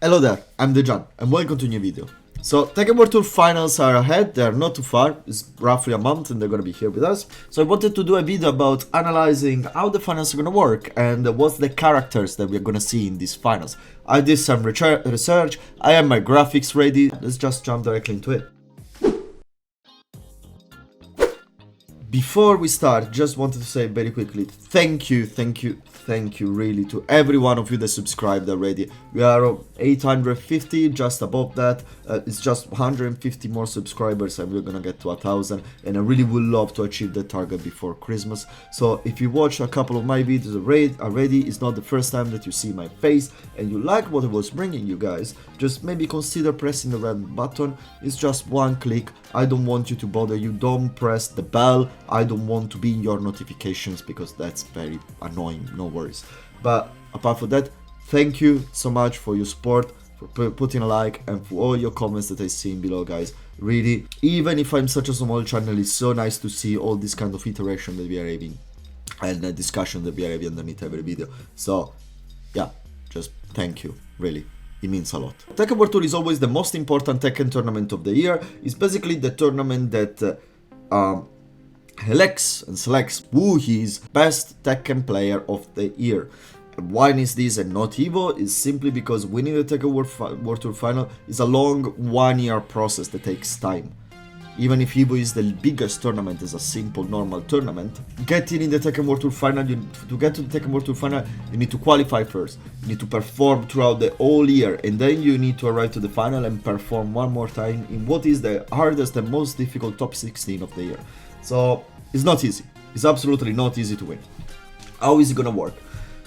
Hello there, I'm Dejan and welcome to a new video. So TEKKEN World Tour Finals are ahead, they're not too far, it's roughly a month and they're gonna be here with us. So I wanted to do a video about analyzing how the finals are gonna work and what's the characters that we're gonna see in these finals. I did some research, I have my graphics ready, let's just jump directly into it. Before we start, just wanted to say very quickly, thank you really to every one of you that subscribed already. We are 850, just above that. It's just 150 more subscribers and we're gonna get to 1,000, and I really would love to achieve the target before Christmas. So if you watch a couple of my videos already, it's not the first time that you see my face and you like what I was bringing you guys, just maybe consider pressing the red button. It's just one click. I don't want you to bother you, don't press the bell. I don't want to be in your notifications because that's very annoying, no worries. But apart from that, thank you so much for your support, for putting a like and for all your comments that I see below, guys. Really, even if I'm such a small channel, it's so nice to see all this kind of iteration that we are having and the discussion that we are having underneath every video. So yeah, just thank you, really. It means a lot. TEKKEN World Tour is always the most important Tekken tournament of the year. It's basically the tournament that elects and selects who is best Tekken player of the year. And why is this and not Evo? Is simply because winning the Tekken World Tour Final is a long 1 year process that takes time. Even if Evo is the biggest tournament, is a simple normal tournament, getting in the Tekken World Tour Final, to get to the Tekken World Tour Final, you need to qualify first. You need to perform throughout the whole year, and then you need to arrive to the final and perform one more time in what is the hardest and most difficult top 16 of the year. So it's not easy. It's absolutely not easy to win. How is it gonna work?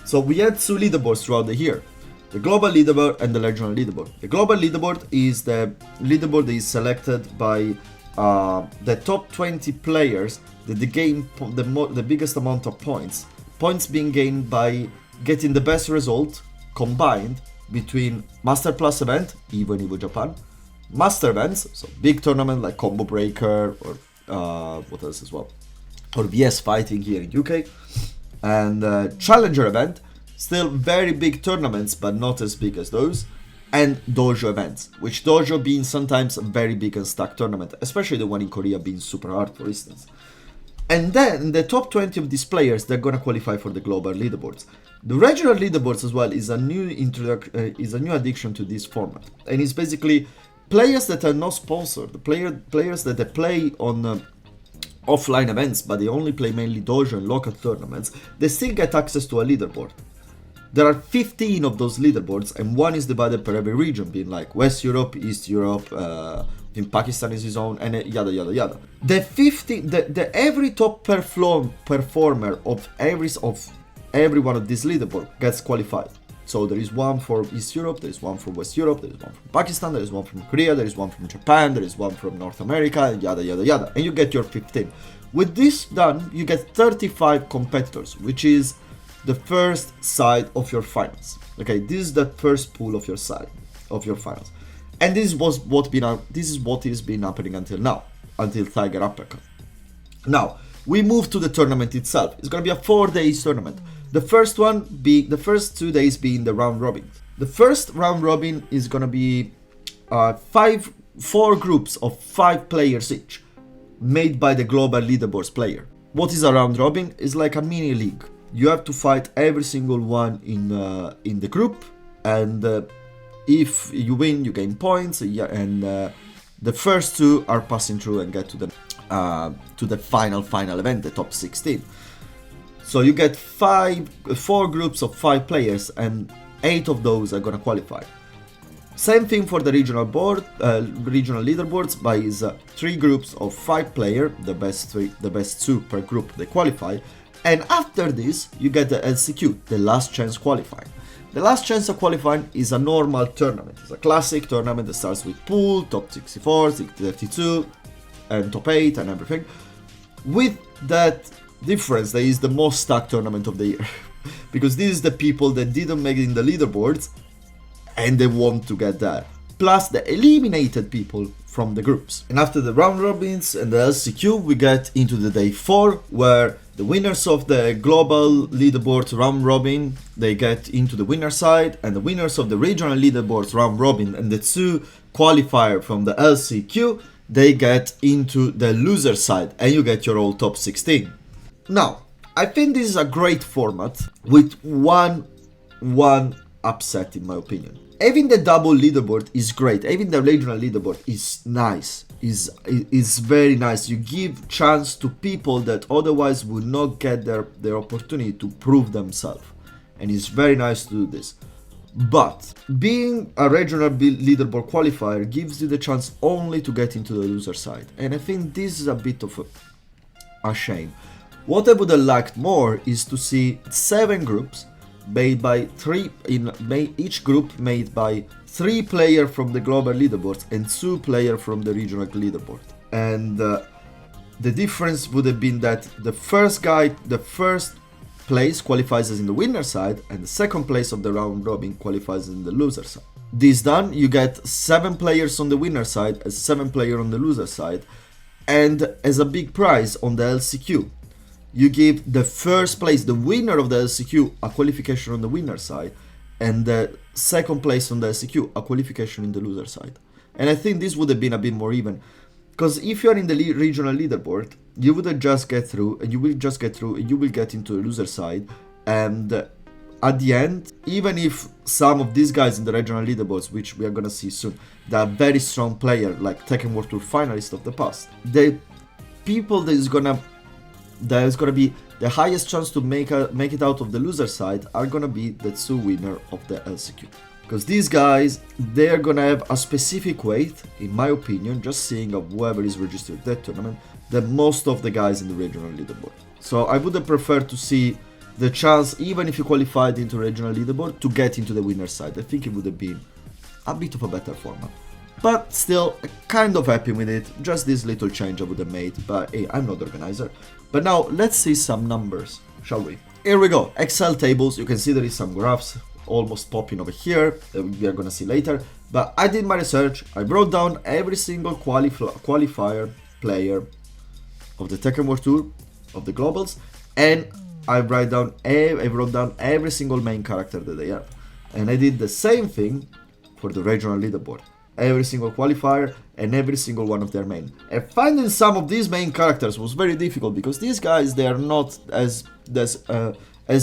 So we had two leaderboards throughout the year. The global leaderboard and the regional leaderboard. The global leaderboard is the leaderboard that is selected by the top 20 players that they gain the biggest amount of points. Points being gained by getting the best result combined between Master Plus event, Evo and Evo Japan, Master events, so big tournament like Combo Breaker or what else as well, or VS Fighting here in UK, and Challenger event, still very big tournaments but not as big as those, and dojo events, which dojo being sometimes a very big and stacked tournament, especially the one in Korea being super hard, for instance. And then the top 20 of these players, they're gonna qualify for the global leaderboards. The regional leaderboards as well is a new addition to this format, and it's basically players that are not sponsored, players that they play on offline events, but they only play mainly dojo and local tournaments. They still get access to a leaderboard. There are 15 of those leaderboards, and one is divided per every region, being like West Europe, East Europe, in Pakistan is his own, and yada yada yada. Every top performer of every one of these leaderboards gets qualified. So there is one for East Europe, there is one for West Europe, there is one from Pakistan, there is one from Korea, there is one from Japan, there is one from North America, and yada yada yada, and you get your 15. With this done, you get 35 competitors, which is the first side of your finals. Okay, this is the first pool of your finals, and this is what has been happening until now, until Tiger Uppercut. Now we move to the tournament itself. It's gonna be a 4-day tournament. The first 2 days being the round robin. The first round robin is gonna be 4 groups of 5 players each, made by the global leaderboards player. What is a round robin? It's like a mini league. You have to fight every single one in the group, and if you win, you gain points. Yeah, and the first 2 are passing through and get to the final event, the top 16. So you get 4 groups of 5 players, and 8 of those are gonna qualify. Same thing for the regional leaderboards, by 3 groups of 5 players, the best 2 per group, they qualify. And after this, you get the LCQ, the last chance qualifying. The last chance of qualifying is a normal tournament. It's a classic tournament that starts with pool, top 64, 32, and top 8 and everything. With that difference, that is the most stacked tournament of the year. Because this is the people that didn't make it in the leaderboards and they want to get there. Plus the eliminated people from the groups. And after the round robins and the LCQ, we get into the day 4, where the winners of the global leaderboard round robin, they get into the winner side, and the winners of the regional leaderboard round robin and the 2 qualifier from the LCQ, they get into the loser side, and you get your all top 16. Now, I think this is a great format with one upset in my opinion. Having the double leaderboard is great. Having the regional leaderboard is nice. Is very nice. You give chance to people that otherwise would not get their opportunity to prove themselves. And it's very nice to do this. But being a regional leaderboard qualifier gives you the chance only to get into the loser side. And I think this is a bit of a shame. What I would have liked more is to see 7 groups made by 3, each group made by 3 players from the global leaderboard and 2 players from the regional leaderboard. And the difference would have been that the first place qualifies as in the winner side, and the second place of the round robin qualifies in the loser side. This done, you get 7 players on the winner side and 7 players on the loser side, and as a big prize on the LCQ, you give the first place, the winner of the LCQ, a qualification on the winner side, and the second place on the LCQ, a qualification in the loser side. And I think this would have been a bit more even, because if you're in the regional leaderboard, you would just get through, and you will just get through, and you will get into the loser side, and at the end, even if some of these guys in the regional leaderboards, which we are gonna see soon, they are very strong player, like TEKKEN World Tour finalists of the past, the people that is gonna be the highest chance to make it out of the loser side are gonna be the 2 winner of the LCQ. Because these guys, they're gonna have a specific weight, in my opinion, just seeing of whoever is registered that tournament, than most of the guys in the regional leaderboard. So I would have preferred to see the chance, even if you qualified into regional leaderboard, to get into the winner side. I think it would have been a bit of a better format. But still, kind of happy with it. Just this little change I would have made, but hey, I'm not the organizer. But now, let's see some numbers, shall we? Here we go, Excel tables. You can see there is some graphs almost popping over here that we are gonna see later. But I did my research. I wrote down every single qualifier player of the TEKKEN World Tour, of the globals, and I wrote down every single main character that they have. And I did the same thing for the regional leaderboard. Every single qualifier and every single one of their main. And finding some of these main characters was very difficult, because these guys, they are not as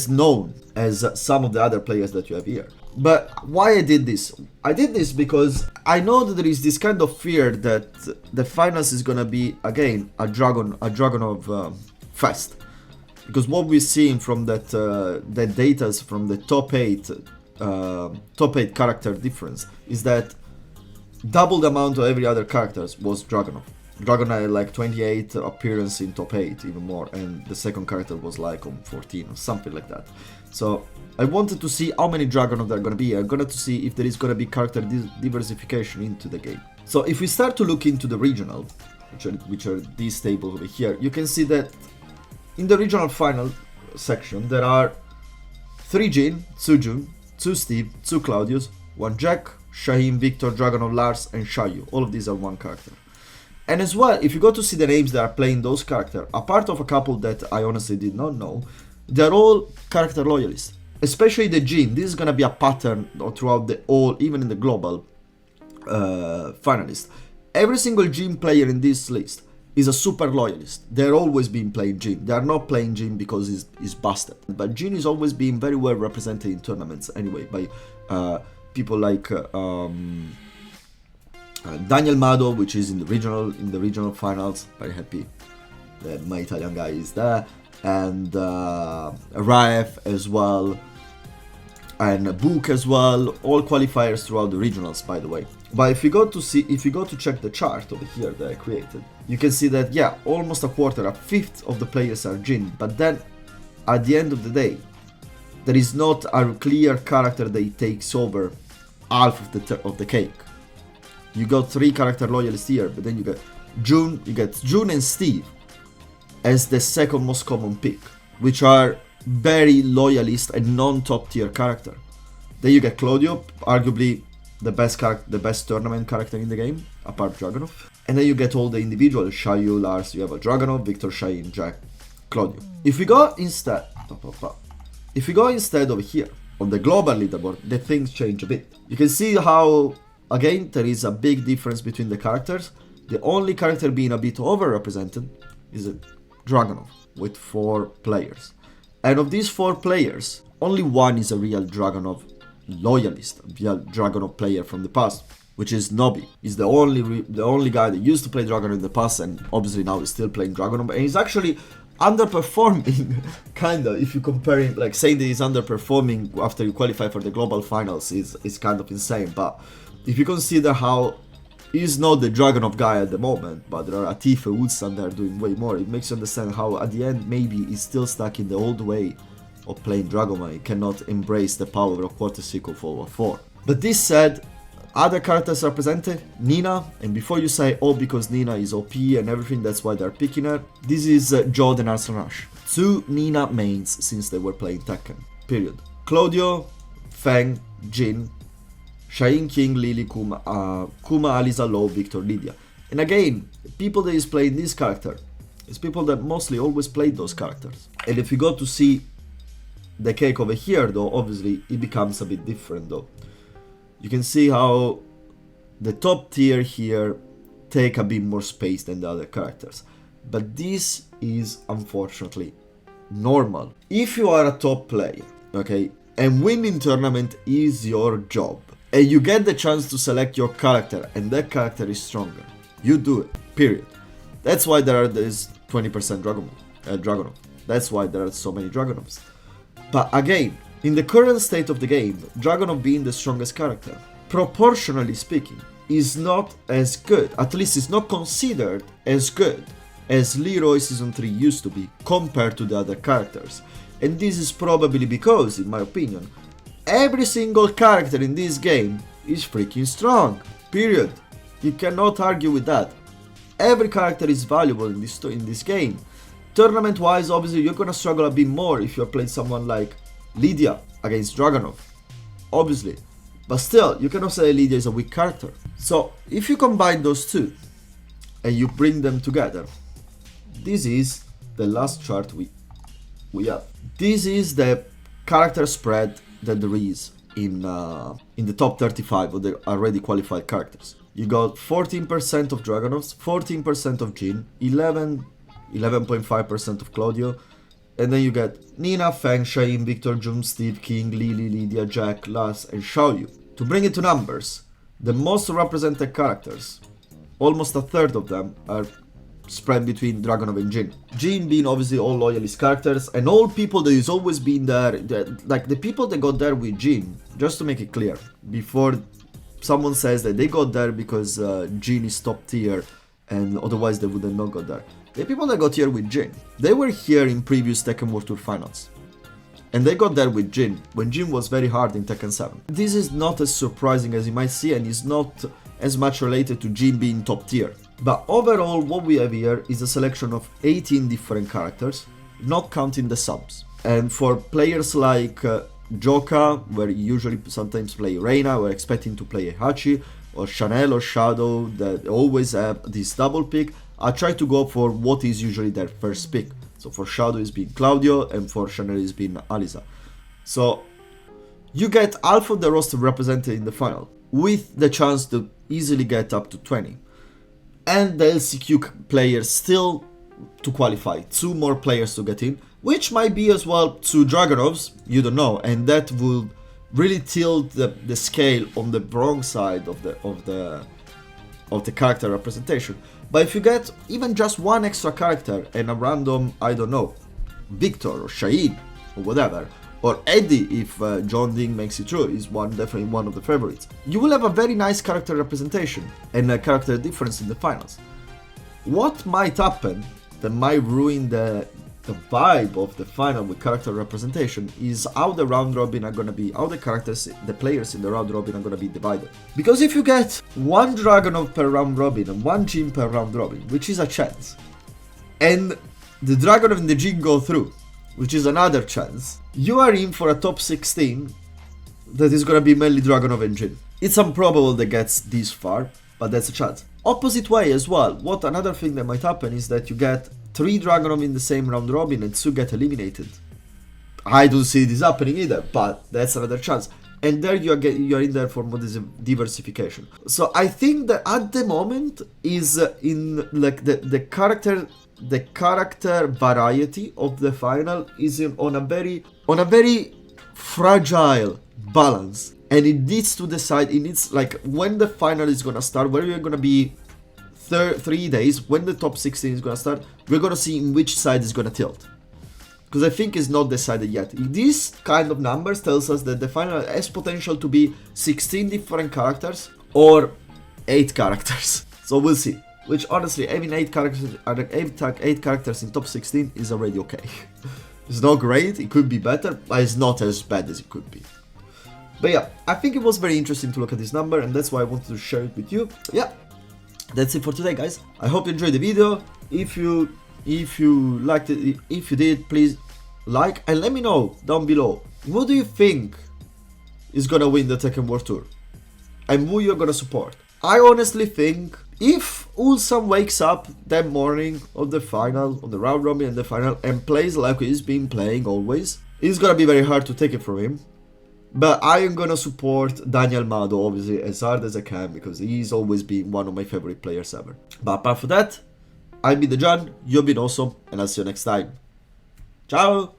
known as some of the other players that you have here. But why I did this? I did this because I know that there is this kind of fear that the finals is gonna be again a dragon of fest. Because what we're seeing from that data from the top 8 character difference is that double the amount of every other characters was Dragonov. Dragon had like 28 appearance in top 8, even more, and the second character was like on 14 or something like that. So I wanted to see how many Dragonov there are gonna be. I'm gonna to see if there is gonna be character diversification into the game. So if we start to look into the regional, which are these tables over here, you can see that in the regional final section there are 3 Jin, 2 Jun, 2 Steve, 2 Claudius, 1 Jack, Shaheen, Victor, Dragonov, Lars, and Shayu. All of these are one character. And as well, if you go to see the names that are playing those characters, apart of a couple that I honestly did not know, they're all character loyalists. Especially the Jin. This is gonna be a pattern throughout the all, even in the global finalists. Every single Jin player in this list is a super loyalist. They're always been playing Jin. They are not playing Jin because he's busted. But Jin is always being very well represented in tournaments anyway by people like Daniel Mado, which is in the regional finals. Very happy that my Italian guy is there, and Raef as well, and Book as well. All qualifiers throughout the regionals, by the way. But if you go to check the chart over here that I created, you can see that yeah, almost a quarter, a fifth of the players are Jin. But then, at the end of the day, there is not a clear character that takes over half of the cake. You got 3 character loyalists here, but then you get Jun and Steve as the second most common pick, which are very loyalist and non-top tier character. Then you get Claudio, arguably the best tournament character in the game, apart Dragunov. And then you get all the individuals, Shayu, Lars, you have a Dragunov, Victor, Shane, Jack, Claudio. If we go instead over here, on the global leaderboard, the things change a bit. You can see how, again, there is a big difference between the characters. The only character being a bit overrepresented is a Dragunov, with 4 players. And of these 4 players, only one is a real Dragunov loyalist, a real Dragunov player from the past, which is Nobby. He's the only guy that used to play Dragunov in the past, and obviously now he's still playing Dragunov, and he's actually underperforming, kinda, if you compare him, like saying that he's underperforming after you qualify for the global finals is kind of insane. But if you consider how he's not the Dragunov guy at the moment, but there are Atife, Ulsan that are doing way more, it makes you understand how at the end maybe he's still stuck in the old way of playing Dragonman. He cannot embrace the power of quarter cycle 4/4. But this said, other characters represented, Nina, and before you say, oh, because Nina is OP and everything, that's why they're picking her, this is Jod and Arsanash. 2 Nina mains since they were playing Tekken, period. Claudio, Feng, Jin, Shaheen, King, Lily, Kuma, Alisa, Low, Victor, Lydia. And again, people that is playing this character is people that mostly always played those characters. And if you go to see the cake over here, though, obviously it becomes a bit different, though. You can see how the top tier here take a bit more space than the other characters. But this is unfortunately normal. If you are a top player, okay, and winning tournament is your job, and you get the chance to select your character and that character is stronger, you do it, period. That's why there is 20% Dragunov. That's why there are so many Dragunovs. But again, in the current state of the game, Dragunov being the strongest character, proportionally speaking, is not as good, at least it's not considered as good as Leroy Season 3 used to be compared to the other characters. And this is probably because, in my opinion, every single character in this game is freaking strong, period. You cannot argue with that. Every character is valuable in this game. Tournament-wise, obviously, you're gonna struggle a bit more if you're playing someone like Lydia against Dragunov, obviously, but still, you cannot say Lydia is a weak character. So, if you combine those two and you bring them together, this is the last chart we have. This is the character spread that there is in the top 35 of the already qualified characters. You got 14% of Dragunovs, 14% of Jin, 11.5% of Claudio, and then you get Nina, Feng, Shaheen, Victor, Jun, Steve, King, Lily, Lydia, Jack, Lars, and Xiaoyu. To bring it to numbers, the most represented characters, almost a third of them, are spread between Dragunov and Jin. Jin being obviously all loyalist characters, and all people that has always been there, like the people that got there with Jin, just to make it clear, before someone says that they got there because Jin is top tier, and otherwise they would have not got there. The people that got here with Jin, they were here in previous Tekken World Tour Finals. And they got there with Jin, when Jin was very hard in Tekken 7. This is not as surprising as you might see, and is not as much related to Jin being top tier. But overall, what we have here is a selection of 18 different characters, not counting the subs. And for players like Joka, where you usually sometimes play Reina, we're expecting to play Hachi, or Chanel or Shadow, that always have this double pick, I try to go for what is usually their first pick. So for Shadow it's been Claudio, and for Chanel it's been Alisa. So you get half of the roster represented in the final, with the chance to easily get up to 20. And the LCQ players still to qualify, 2 more players to get in, which might be as well 2 Dragunovs, you don't know, and that will really tilt the scale on the wrong side of the character representation. But if you get even just one extra character and a random, I don't know, Victor or Shaheen or whatever, or Eddie if John Ding makes it through, is definitely one of the favorites, you will have a very nice character representation and a character difference in the finals. What might happen that might ruin the vibe of the final with character representation is how the round robin are gonna be, how the players in the round robin are gonna be divided. Because if you get 1 Dragunov per round robin and 1 Jin per round robin, which is a chance, and the Dragunov and the Jin go through, which is another chance, you are in for a top 16 that is gonna be mainly Dragunov and Jin. It's improbable that gets this far, but that's a chance. Opposite way as well, what another thing that might happen is that you get 3 Dragonov in the same round robin and 2 get eliminated. I don't see this happening either, but that's another chance. And there you are in there for more diversification. So I think that at the moment is in like the character variety of the final is on a very fragile balance, and it needs to decide. It needs, like, when the final is gonna start, where we're gonna be 3 days, when the top 16 is gonna start, we're gonna see in which side is gonna tilt. Because I think it's not decided yet. This kind of numbers tells us that the final has potential to be 16 different characters or 8 characters. So we'll see. Which honestly, having 8 characters in top 16 is already okay. It's not great, it could be better, but it's not as bad as it could be. But yeah, I think it was very interesting to look at this number, and that's why I wanted to share it with you. Yeah, that's it for today, guys. I hope you enjoyed the video. If you liked it, if you did, please like and let me know down below. Who do you think is gonna win the Tekken World Tour? And who you're gonna support? I honestly think if Ulsan wakes up that morning of the final, on the round robin and the final, and plays like he's been playing always, it's gonna be very hard to take it from him. But I am gonna support Daniel Mado, obviously, as hard as I can, because he's always been one of my favorite players ever. But apart from that, I've been the John, you've been awesome, and I'll see you next time. Ciao!